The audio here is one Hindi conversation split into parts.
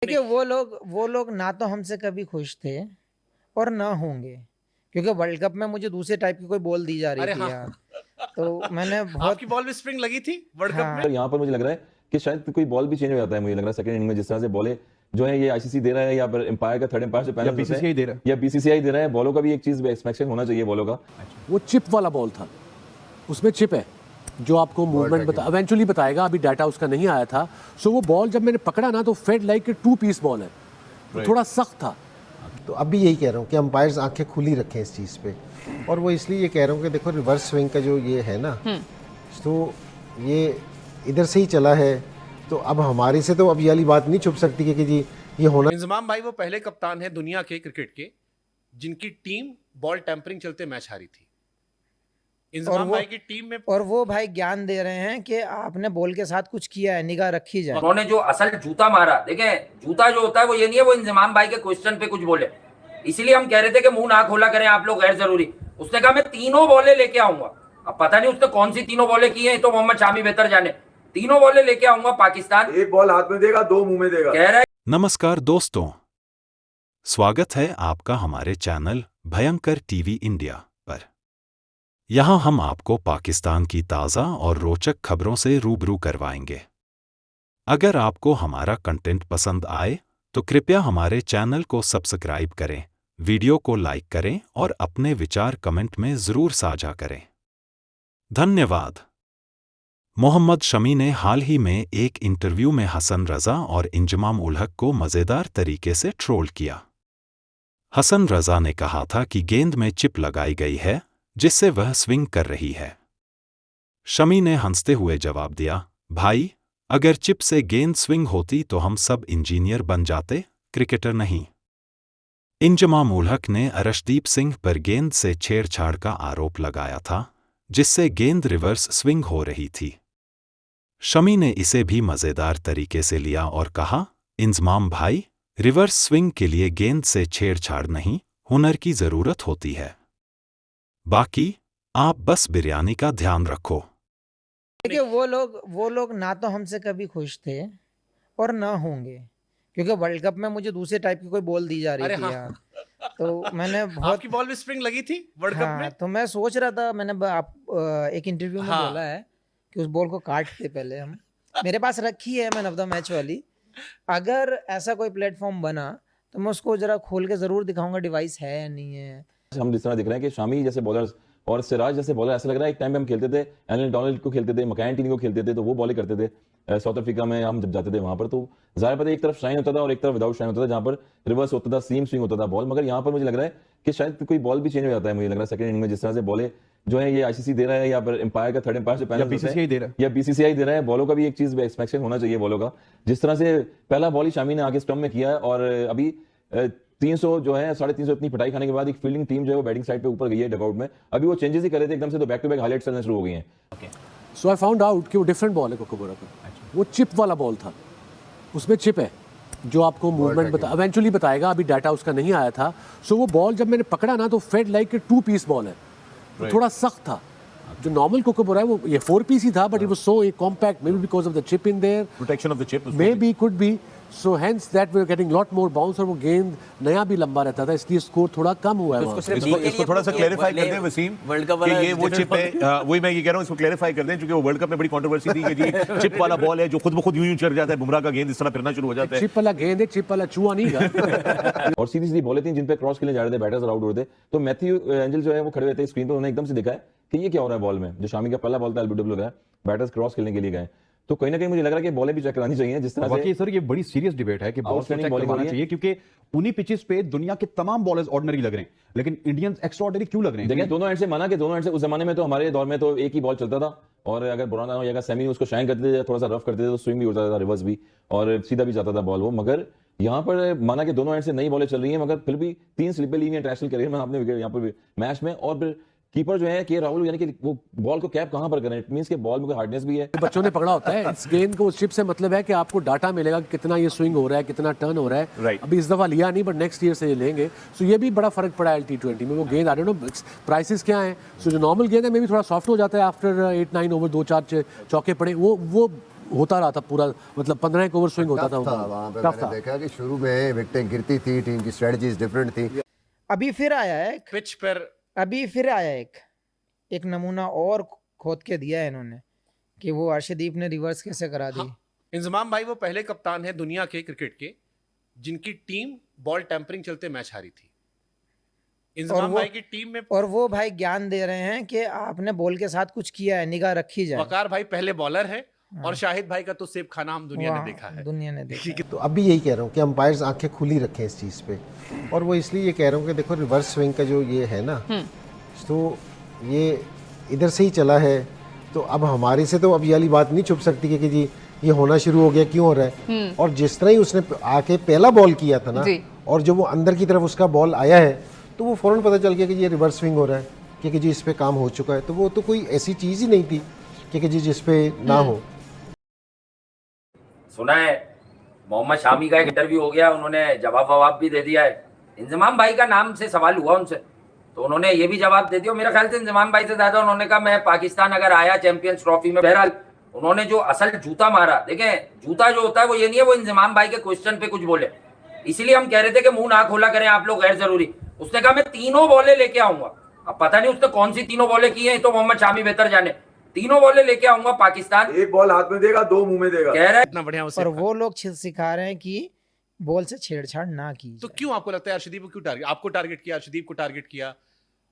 देखिए वो लोग ना तो हमसे कभी खुश थे और ना होंगे, क्योंकि वर्ल्ड कप में मुझे दूसरे टाइप की कोई बॉल दी जा रही अरे थी हाँ। यार। तो मैंने बहुत आपकी बॉल में स्प्रिंग लगी थी वर्ल्ड कप में। हाँ यहाँ पर मुझे लग रहा है कि शायद कोई बॉल भी चेंज हो जाता है। मुझे लग रहा है सेकंड इनिंग में जिस तरह से बॉलें जो है ये आईसीसी दे रहा है या फिर एम्पायर का थर्ड एम्पायर से या पैनल बीसीसीआई दे रहा है। या बीसीसीआई दे रहा है, बॉलों का भी एक चीज एक्सपेक्टेशन होना चाहिए बॉलों का। वो चिप वाला बॉल था, उसमें चिप है जो आपको मूवमेंट इवेंचुअली बताएगा, अभी डाटा उसका नहीं आया था। सो वो बॉल जब मैंने पकड़ा ना तो फेड लाइक 2 पीस बॉल है, तो थोड़ा सख्त था। तो अब भी यही कह रहा हूँ कि अंपायर्स आंखें खुली रखें इस चीज़ पे, और वो इसलिए ये कह रहा हूँ कि देखो रिवर्स स्विंग का जो ये है ना, तो ये इधर से ही चला है, तो अब हमारी से तो अब ये वाली बात नहीं छुप सकती कि जी ये होना। इंजमाम भाई वो पहले कप्तान है दुनिया के क्रिकेट के जिनकी टीम बॉल टेम्परिंग चलते मैच हारी थी। इंजमाम भाई की टीम में और वो भाई ज्ञान दे रहे हैं कि आपने बॉल के साथ कुछ किया है, निगाह रखी जाए। उन्होंने जो असल जूता मारा, देखें जूता जो होता है वो ये नहीं है वो इंजमाम भाई के क्वेश्चन पे कुछ बोले, इसीलिए हम कह रहे थे कि मुंह ना खोला करें आप लोग गैर जरूरी। उसने कहा मैं 3 बॉलें लेके आऊंगा, अब पता नहीं उसने कौन सी 3 बॉलें की हैं, तो मोहम्मद शामी बेहतर जाने। 3 बॉलें लेके आऊंगा पाकिस्तान, एक बॉल हाथ में देगा, 2 मुंह में देगा, कह रहा है। नमस्कार दोस्तों, स्वागत है आपका हमारे चैनल भयंकर टीवी इंडिया पर। यहां हम आपको पाकिस्तान की ताज़ा और रोचक खबरों से रूबरू करवाएंगे। अगर आपको हमारा कंटेंट पसंद आए तो कृपया हमारे चैनल को सब्सक्राइब करें, वीडियो को लाइक करें और अपने विचार कमेंट में ज़रूर साझा करें। धन्यवाद। मोहम्मद शमी ने हाल ही में एक इंटरव्यू में हसन रज़ा और इंजमाम उल हक को मज़ेदार तरीके से ट्रोल किया। हसन रज़ा ने कहा था कि गेंद में चिप लगाई गई है जिससे वह स्विंग कर रही है। शमी ने हंसते हुए जवाब दिया, भाई अगर चिप से गेंद स्विंग होती तो हम सब इंजीनियर बन जाते, क्रिकेटर नहीं। इंजमाम उल हक ने अर्शदीप सिंह पर गेंद से छेड़छाड़ का आरोप लगाया था जिससे गेंद रिवर्स स्विंग हो रही थी। शमी ने इसे भी मज़ेदार तरीके से लिया और कहा, इंजमाम भाई रिवर्स स्विंग के लिए गेंद से छेड़छाड़ नहीं, हुनर की ज़रूरत होती है। बाकी आप बस बिरयानी का ध्यान रखो। देखिए वो लोग ना तो हमसे कभी खुश थे और ना होंगे, क्योंकि वर्ल्ड कप में मुझे दूसरे टाइप की कोई बॉल दी जा रही अरे थी हाँ। यार। तो मैंने बहुत आपकी बॉल में स्प्रिंग लगी थी वर्ल्ड कप में। तो मैं सोच रहा था, मैंने आप एक इंटरव्यू में बोला है कि उस बॉल को काटते पहले हम। मेरे पास रखी है मैन ऑफ द मैच वाली, अगर ऐसा कोई प्लेटफॉर्म बना तो मैं उसको जरा खोल के जरूर दिखाऊंगा डिवाइस है या नहीं है। हम जिस तरह दिख रहे हैं कि शामी जैसे बॉलर्स और सिराज जैसे बॉलर, ऐसा लग रहा है एक टाइम पे हम खेलते थे, एलन डोनाल्ड को खेलते थे, मकैन को खेलते थे, तो वो बॉलिंग करते थे। साउथ अफ्रीका में हम जब जाते थे वहां पर, तो जाहिर बात है एक तरफ शाइन होता था और एक तरफ विदाउट शाइन होता था, जहां पर रिवर्स होता था, सीम स्विंग होता था बॉल। मगर यहाँ पर मुझे लग रहा है कि शायद कोई बॉल भी चेंज हो जाता है। मुझे लग रहा है सेकंड इनिंग में जिस तरह से बॉलें जो है ये आईसीसी दे रहा है या फिर एम्पायर का थर्ड एम्पायर से पैनल बीसीसीआई दे रहा है। या बीसीसीआई दे रहा है, बॉलों का भी एक चीज एक्सपेक्टेशन होना चाहिए बॉलों का। जिस तरह से पहला बॉल ही शामी ने आगे स्टंप में किया है और अभी 300 जो है 350 इतनी पिटाई खाने के बाद एक फील्डिंग टीम जो है वो बैटिंग साइड पे ऊपर गई है डगआउट में। अभी वो चेंजेस ही कर रहे थे एकदम से, तो बैक टू बैक हाईलाइट्स चलना शुरू हो गई हैं। सो आई फाउंड आउट कि वो डिफरेंट बॉल है कोकोबोरा का, वो चिप वाला बॉल था, उसमें चिप है जो आपको मूवमेंट इवेंचुअली बताएगा, अभी डाटा उसका नहीं आया था। सो वो बॉल जब मैंने पकड़ा ना तो फेड लाइक 2 पीस बॉल है, तो थोड़ा सख्त था। जो नॉर्मल कोकोबोरा है वो ये 4 पीस ही था, but it was so compact, maybe because of the chip in there, protection of the chip, maybe could be. So hence that we are getting lot more bounce, और वो गेंद नया भी लंबा रहता था, इसलिए स्कोर थोड़ा कम हुआ है वहाँ। इसको थोड़ा सा क्लैरिफाई कर दें वसीम कि ये वो चिप है। वही मैं ये कह रहा हूँ, इसको क्लैरिफई कर दें, क्योंकि वो वर्ल्ड कप में बड़ी कंट्रोवर्सी थी कि जी चिप वाला बॉल है जो खुद ब खुद यूं चढ़ जाता है, बुमराह का गेंद इस तरह फिरना शुरू हो जाता है। चिप वाला गेंद है, चिप वाला चूहा नहीं था। और सीधी सीधी बॉलें थी जिन पे क्रॉस खेलने जा रहे थे, बैटर्स आउट हो रहे थे, तो मैथ्यू एंजल जो है वो खड़े हुए थे स्क्रीन पर, उन्होंने एकदम से देखा है कि ये क्या हो रहा है बॉल में। जो शामी का पहला बॉल था एलबीडब्ल्यू का, बैटर्स क्रॉस खेलने के लिए गए, तो कहीं ना कहीं मुझे लग रहा है कि बॉलें भी चेक करानी चाहिए। जिस तरह से सर ये बड़ी सीरियस डिबेट है कि बॉल चेक करवाना चाहिए, क्योंकि उन्हीं पिचेस पे दुनिया के तमाम बॉलर्स ऑर्डिनरी लग रहे हैं, लेकिन इंडियंस एक्स्ट्रा ऑर्डिनरी क्यों लग रहे हैं? देखिए दोनों एंड से माना कि दोनों एंड से, उस जमाने में तो हमारे दौर में तो एक ही बॉल चलता था, और अगर बुरा ना हो या सेमी उसको शाइन करते थे, थोड़ा सा रफ करते थे, तो स्विंग भी होता था, रिवर्स भी, और सीधा भी जाता था बॉल वो। मगर यहाँ पर माना कि दोनों एंड से नई बॉलें चल रही हैं, मगर फिर भी 3 स्लिपें ली हैं इंटरनेशनल करियर में आपने यहाँ पर मैच में। और फिर कीपर जो है के राहुल, यानी कि वो बॉल को कैप कहां पर करें, इट मींस कि बॉल में कोई हार्डनेस भी है। बच्चों ने पकड़ा होता है इस गेंद को, उस चिप से मतलब है कि आपको डाटा मिलेगा कि कितना ये स्विंग हो रहा है, कितना टर्न हो रहा है। Right. अभी इस दफा लिया नहीं, बट नेक्स्ट ईयर से ये लेंगे। सो ये भी बड़ा फर्क पड़ा है T20 में। वो गेंद आ रहे नो प्राइसेस क्या हैं। सो जो नॉर्मल गेंद है में भी थोड़ा सॉफ्ट हो जाता है आफ्टर 8-9 ओवर, 2-4 चौके पड़े, वो होता रहा था पूरा, मतलब 15 एक ओवर स्विंग होता था वहाँ पे टफ मैंने था। देखा कि शुरू में विकेटें गिरती थी, टीम की स्ट्रेटजीज डिफरेंट थी। अभी फिर आया है पिच पर अभी फिर आया एक नमूना और खोद के दिया है इन्होंने कि वो अर्शदीप ने रिवर्स कैसे करा दी। इंजमाम भाई वो पहले कप्तान है दुनिया के क्रिकेट के जिनकी टीम बॉल टेम्परिंग चलते मैच हारी थी। इंजमाम भाई की टीम में और वो भाई ज्ञान दे रहे हैं कि आपने बॉल के साथ कुछ किया है, निगाह रखी जाए। वकार भाई पहले बॉलर है और शाहिद भाई का तो सेब खाना हम दुनिया ने देखा है। दुनिया ने देखा है। तो अब भी यही कह रहा हूँ कि अंपायर्स आंखें खुली रखें इस चीज़ पे, और वो इसलिए ये कह रहा हूँ कि देखो रिवर्स स्विंग का जो ये है ना, तो ये इधर से ही चला है, तो अब हमारे से तो अब ये वाली बात नहीं छुप सकती कि जी ये होना शुरू हो गया, क्यों हो रहा है। और जिस तरह ही उसने आके पहला बॉल किया था ना, और जो वो अंदर की तरफ उसका बॉल आया है, तो वो फ़ौरन पता चल गया कि ये रिवर्स स्विंग हो रहा है, कि जी इस पे काम हो चुका है। तो वो तो कोई ऐसी चीज़ ही नहीं थी कि जी जिस पे ना हो। सुना है मोहम्मद शामी का एक इंटरव्यू हो गया, उन्होंने जवाब भी दे दिया है। इंजमाम भाई का नाम से सवाल हुआ उनसे, तो उन्होंने ये भी जवाब दे दिया। मेरे ख्याल से इंजमाम भाई से ज्यादा उन्होंने कहा मैं पाकिस्तान अगर आया चैंपियंस ट्रॉफी में। बहरहाल उन्होंने जो असल जूता मारा, देखें जूता जो होता है वो ये नहीं है वो इंजमाम भाई के क्वेश्चन पे कुछ बोले, इसीलिए हम कह रहे थे कि मुंह ना खोला करें आप लोग, गैर जरूरी। उसने कहा मैं तीनों बॉलें लेके आऊंगा। अब पता नहीं उसने कौन सी तीनों बॉलें की हैं, तो मोहम्मद शामी बेहतर जाने। तीनों बॉलें लेके आऊंगा पाकिस्तान। एक बॉल हाथ में देगा, दो मुंह में देगा। कह रहा है इतना बढ़िया उसे और वो लोग सिखा रहे हैं कि बॉल से छेड़छाड़ ना की तो जाए। क्यों आपको लगता है अर्शदीप को क्यों टारगेट, आपको टारगेट किया, अर्शदीप को टारगेट किया,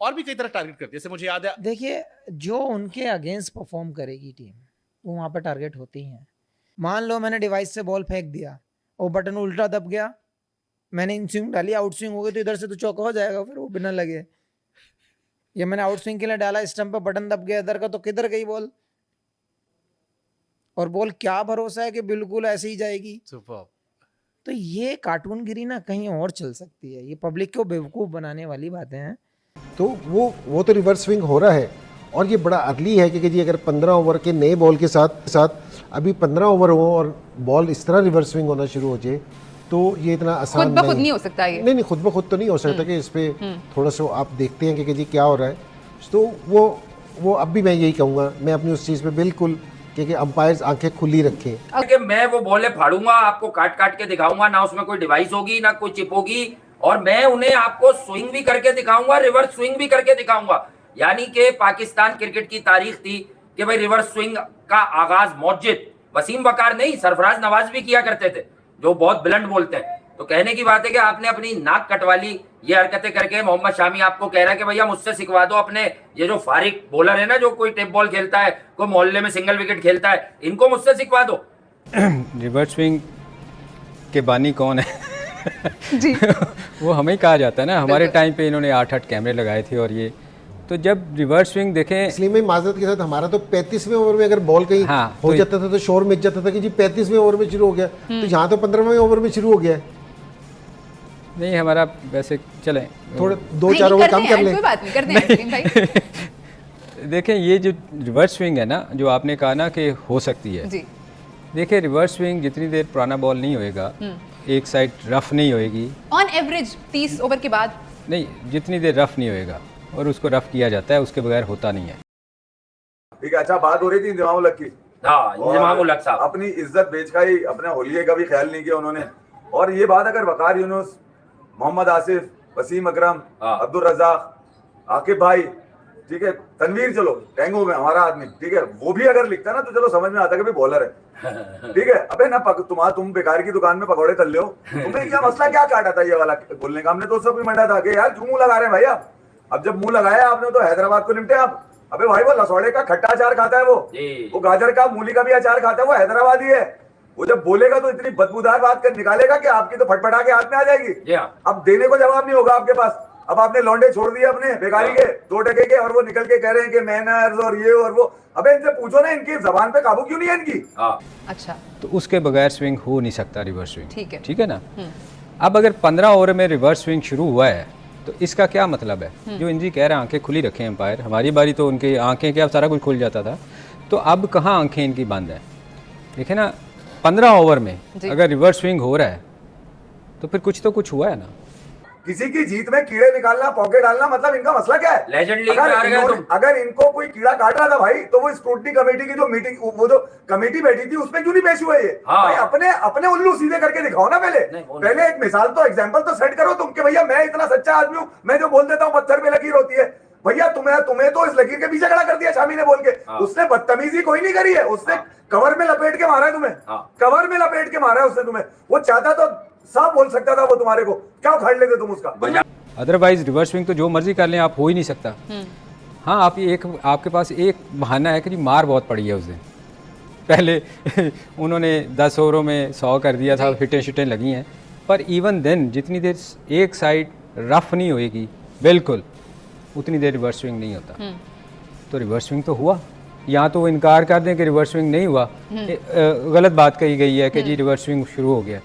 और भी कई तरह टारगेट करते हैं। जैसे मुझे याद है देखिए जो उनके अगेंस्ट परफॉर्म करेगी टीम, वो वहां पर टारगेट होती हैं। मान लो मैंने डिवाइस से बॉल फेंक दिया और बटन उल्टा दब गया, मैंने इन स्विंग डाली, आउट स्विंग हो गई, तो इधर से तो चौका हो जाएगा फिर वो बिना लगे। या मैंने आउट स्विंग के लिए डाला, स्टंप पे बटन दब गया इधर का, तो किधर गई बॉल। और बॉल क्या भरोसा है कि बिल्कुल ऐसे ही जाएगी। सुपर। तो ये कार्टूनगिरी ना कहीं और चल सकती है, ये पब्लिक को बेवकूफ बनाने वाली बातें हैं। तो वो तो रिवर्स स्विंग हो रहा है, और ये बड़ा अर्ली है कि जी अगर 15 ओवर के नए बॉल के साथ अभी 15 ओवर हो और बॉल इस तरह रिवर्स स्विंग होना शुरू हो जाए, तो ये इतना आसान खुद ब खुद नहीं हो सकता ये। नहीं, खुद ब खुद तो नहीं हो सकता कि इस पे थोड़ा सा आप देखते हैं कि जी क्या हो रहा है। तो वो अब भी मैं यही कहूँगा, मैं अपनी उस चीज़ पे बिल्कुल कि अंपायर्स आंखें खुली रखें। कि मैं वो बॉलें फाड़ूंगा, आपको काट काट के दिखाऊंगा, ना उसमें कोई डिवाइस होगी ना कोई चिप होगी, और मैं उन्हें आपको स्विंग भी करके दिखाऊंगा, रिवर्स स्विंग भी करके दिखाऊंगा। यानी कि पाकिस्तान क्रिकेट की तारीख थी कि भाई रिवर्स स्विंग का आगाज मौजिद वसीम वकार नहीं, सरफराज नवाज भी किया करते थे, जो बहुत बुलंद बोलते हैं। तो कहने की बात है कि आपने अपनी नाक कटवा ली ये हरकतें करके। मोहम्मद शामी आपको कह रहा है कि भैया मुझसे सिखवा दो, अपने ये जो फारिक बॉलर है ना, जो कोई टेप बॉल खेलता है, कोई मोहल्ले में सिंगल विकेट खेलता है, इनको मुझसे सिखवा दो। रिवर्स स्विंग के बानी कौन है? जी वो हमें ही कहा जाता है ना। हमारे टाइम पे इन्होंने 8-8 कैमरे लगाए थे, और ये तो जब रिवर्स स्विंग देखें, इसलिए मैं माजरत के साथ, हमारा तो 35वें ओवर में अगर बॉल कहीं हो जाता था तो शोर मच जाता था कि जी 35वें ओवर में शुरू हो गया, तो यहाँ तो 15वें ओवर में शुरू हो गया है। नहीं हमारा वैसे चले थोड़े 2-4 ओवर कम कर लें, कोई बात नहीं, करते हैं अजीम भाई। देखें ये जो रिवर्स स्विंग है ना, जो आपने कहा ना कि हो सकती है, जी देखिए रिवर्स स्विंग जितनी देर पुराना बॉल नहीं होएगा, एक साइड रफ नहीं होएगी, ऑन एवरेज 30 ओवर के बाद नहीं जितनी देर रफ नहीं होएगा, और उसको रफ किया जाता है, उसके बगैर होता नहीं है। ठीक है, अच्छा बात हो रही थी इंजमाम उल हक की। हाँ, इंजमाम उल हक साहब अपनी इज्जत बेच का ही अपने होलिये का भी ख्याल नहीं किया उन्होंने। और ये बात अगर वकार यूनुस, मोहम्मद आसिफ, वसीम अकरम, अब्दुल रज़ाक, आकिब भाई, ठीक है, तनवीर, चलो टेंगो में हमारा आदमी, ठीक है, वो भी अगर लिखता ना तो चलो समझ में आता कि भाई बॉलर है, ठीक है। अबे ना तुम बेकार की दुकान में पकौड़े तल हो, तुम्हें क्या मसला क्या काटा था ये वाला बोलने का? हमने तो सब भी मंडा था कि यार क्यों मुंह लगा रहे हैं भाई आप? अब जब मुंह लगाया आपने तो हैदराबाद को निपटे आप। अबे भाई वो लसौड़े का खट्टा अचार खाता है, वो गाजर का मूली का भी अचार खाता है, वो हैदराबादी है। वो जब बोलेगा तो इतनी बदबूदार बात कर निकालेगा कि आपकी तो फटफटा के हाथ में आ जाएगी। अब देने को जवाब नहीं होगा आपके पास। अब आपने लौंडे छोड़ दिए अपने बेकारी के 2 टके के, और वो निकल के कह रहे हैं कि मैनर्स और ये और वो। अबे इनसे पूछो ना इनकी जबान पे काबू क्यों नहीं है इनकी। अच्छा, तो उसके बगैर स्विंग हो नहीं सकता रिवर्स स्विंग, ठीक है ना। अब अगर 15 ओवर में रिवर्स स्विंग शुरू हुआ है तो इसका क्या मतलब है? जो इंजी कह रहे हैं आंखें खुली रखें एम्पायर, हमारी बारी तो उनकी आंखें क्या सारा कुछ खुल जाता था, तो अब कहाँ आंखें इनकी बंद है? देखे ना 15 ओवर में अगर रिवर्स स्विंग हो रहा है तो फिर कुछ तो कुछ हुआ है ना। किसी की जीत में कीड़े निकालना, पौके डालना, मतलब इनका मसला क्या है? लेजेंड लीग में आ गए तुम। अगर इनको कोई कीड़ा काट रहा था भाई, तो वो स्क्रूटनी कमेटी की जो मीटिंग, वो जो कमेटी बैठी थी, उसमें क्यों नहीं पेश हुए ये? हाँ। भाई अपने उल्लू सीधे करके दिखाओ ना पहले एक मिसाल तो, एग्जाम्पल तो सेट करो तुम, कि भैया मैं इतना सच्चा आदमी हूं, मैं जो बोल देता हूं पत्थर पे लकीर होती है। भैया तुम्हें तो इस लकीर के पीछे खड़ा कर दिया शामी ने बोल के। उसने बदतमीजी कोई नहीं करी है, उसने कवर में लपेट के मारा है तुम्हें, कवर में लपेट के मारा है उसने तुम्हें। वो चाहता तो साफ बोल सकता था वो तुम्हारे को, क्या उखाड़ लेते तुम उसका? अदरवाइज रिवर्स स्विंग तो जो मर्जी कर लें आप, हो ही नहीं सकता। हाँ, आपके पास एक बहाना है कि जी मार बहुत पड़ी है उस दिन, पहले उन्होंने 10 ओवरों में 100 कर दिया था, हिटें शिटें लगी हैं, पर इवन देन जितनी देर एक साइड रफ नहीं होएगी बिल्कुल, उतनी देर रिवर्स स्विंग नहीं होता। तो रिवर्स स्विंग तो हुआ, या तो वो इनकार कर दें कि रिवर्स स्विंग नहीं हुआ, गलत बात कही गई है कि जी रिवर्स स्विंग शुरू हो गया।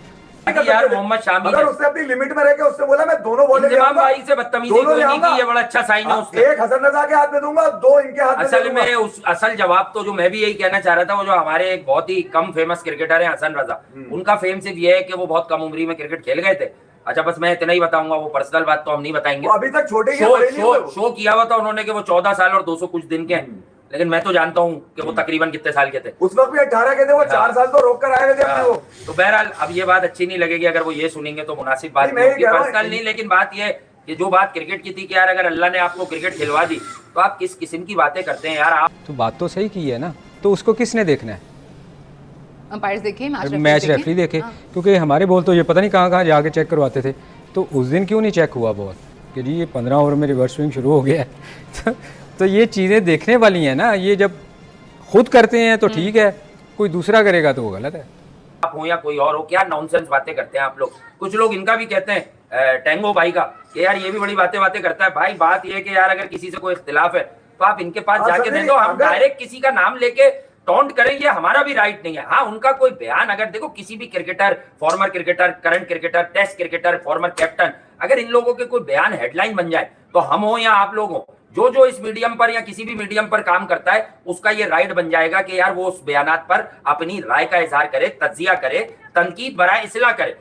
यार मोहम्मद शामी अगर उसने अपनी लिमिट में रह के उसने बोला मैं दोनों बॉलें इंजमाम भाई से बदतमीजी कोई नहीं की, ये बड़ा अच्छा साइन है उसका। एक हसन रजा के हाथ में दूंगा, 2 इनके हाथ में असल में असल जवाब तो जो मैं भी यही कहना चाह रहा था, वो जो हमारे एक बहुत ही कम फेमस क्रिकेटर है हसन रजा, उनका फेम सिर्फ ये है कि वो बहुत कम उम्र में क्रिकेट खेल गए थे। अच्छा, बस मैं इतना ही बताऊंगा, वो पर्सनल बात तो हम नहीं बताएंगे। अभी तक छोटे शो किया हुआ था उन्होंने कि वो 14 साल और 200 कुछ दिन के हैं, लेकिन मैं तो जानता हूँ कि वो तकरीबन कितने साल के थे। उस वक्त भी 18 के थे वो, 4 साल तो रोक कर आए थे अपने वो। तो बहरहाल अब ये बात अच्छी नहीं लगेगी, अगर वो ये सुनेंगे तो मुनासिब बात नहीं होगी, पर्सनल नहीं, लेकिन बात ये कि जो बात क्रिकेट की थी कि यार अगर अल्लाह ने आपको क्रिकेट खिलवा दी तो आप किस किस्म की बातें करते हैं यार आप। तो बात तो सही की है ना, तो उसको किसने देखना है? अंपायर्स देखे, मैच रेफरी देखे, क्योंकि हमारे बॉल तो ये पता नहीं कहाँ जाके चेक करवाते थे। तो उस दिन क्यों नहीं चेक हुआ बॉल कि जी ये 15 ओवर में रिवर्स स्विंग शुरू हो गया है? तो ये चीज़ें देखने वाली हैं ना, ये जब खुद करते हैं तो ठीक है, कोई दूसरा करेगा तो वो गलत है। आप हो या कोई और हो, क्या नॉनसेंस बातें करते हैं आप लोग। कुछ लोग इनका भी कहते हैं टेंगो भाई का कि यार ये भी बड़ी बातें करता है। भाई बात ये है कि यार अगर किसी से कोई इख्तिलाफ है तो आप इनके पास जाके दे दो, हम डायरेक्ट किसी का नाम लेके टॉन्ट करेंगे, हमारा भी राइट नहीं है। हाँ, उनका कोई बयान अगर देखो, किसी भी cricketer, former cricketer, current cricketer, test cricketer, former captain, अगर इन लोगों के कोई बयान हेडलाइन बन जाए तो हम हो या आप लोग हो, जो इस मीडियम पर या किसी भी मीडियम पर काम करता है उसका ये राइट बन जाएगा कि यार वो उस बयानात पर अपनी राय का इजहार करे, तज्जिया करे, तनकीद बराए इस्लाह करे।